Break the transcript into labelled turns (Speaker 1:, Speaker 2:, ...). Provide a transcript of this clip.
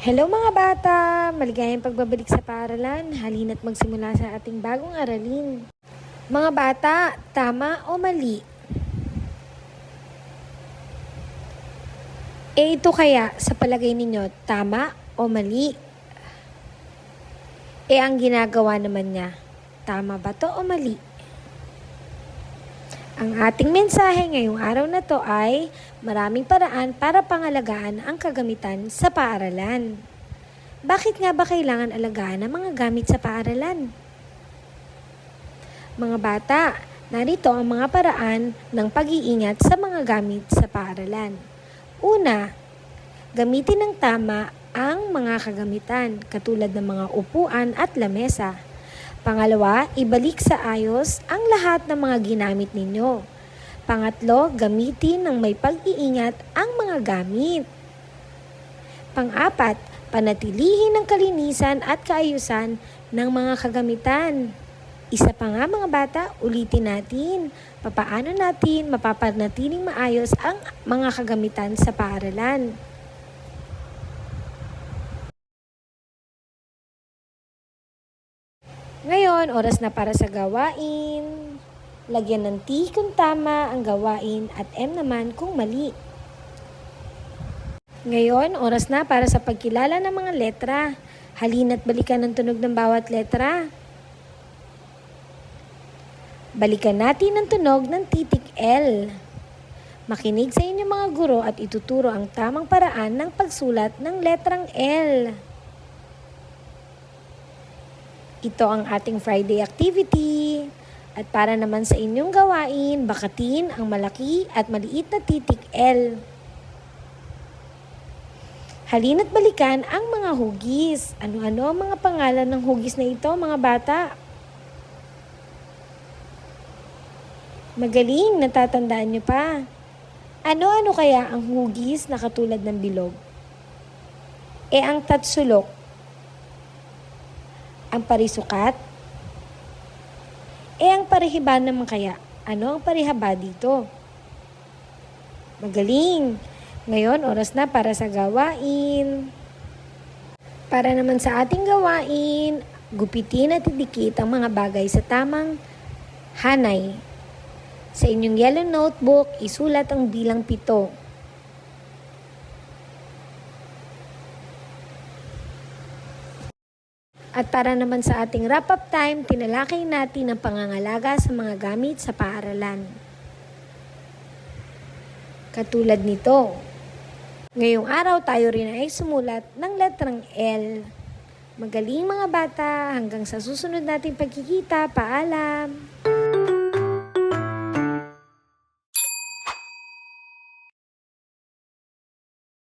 Speaker 1: Hello mga bata! Maligayang pagbabalik sa paaralan. Halina't magsimula sa ating bagong aralin. Mga bata, tama o mali? Ito kaya sa palagay ninyo, tama o mali? Ang ginagawa naman niya, tama ba to o mali? Ang ating mensahe ngayong araw na to ay maraming paraan para pangalagaan ang kagamitan sa paaralan. Bakit nga ba kailangan alagaan ang mga gamit sa paaralan? Mga bata, narito ang mga paraan ng pag-iingat sa mga gamit sa paaralan. Una, gamitin ng tama ang mga kagamitan katulad ng mga upuan at lamesa. Pangalawa, ibalik sa ayos ang lahat ng mga ginamit ninyo. Pangatlo, gamitin ng may pag-iingat ang mga gamit. Pang-apat, panatilihin ang kalinisan at kaayusan ng mga kagamitan. Isa pa nga mga bata, ulitin natin, papaano natin mapapanatiling maayos ang mga kagamitan sa paaralan. Ngayon, oras na para sa gawain. Lagyan ng T kung tama ang gawain at M naman kung mali. Ngayon, oras na para sa pagkilala ng mga letra. Halina't balikan ang tunog ng bawat letra. Balikan natin ang tunog ng titik L. Makinig sa inyong mga guro at ituturo ang tamang paraan ng pagsulat ng letrang L. Ito ang ating Friday activity. At para naman sa inyong gawain, bakatin ang malaki at maliit na titik L. Halina't balikan ang mga hugis. Ano-ano ang mga pangalan ng hugis na ito, mga bata? Magaling, natatandaan niyo pa. Ano-ano kaya ang hugis na katulad ng bilog? Ang tatsulok? Ang parisukat? Ang parihaba naman kaya? Ano ang parihaba dito? Magaling! Ngayon, oras na para sa gawain. Para naman sa ating gawain, gupitin at idikit ang mga bagay sa tamang hanay. Sa inyong yellow notebook, isulat ang bilang 7. At para naman sa ating wrap-up time, tinalakay natin ang pangangalaga sa mga gamit sa paaralan. Katulad nito. Ngayong araw tayo rin ay sumulat ng letrang L. Magaling mga bata, hanggang sa susunod nating pagkikita, paalam!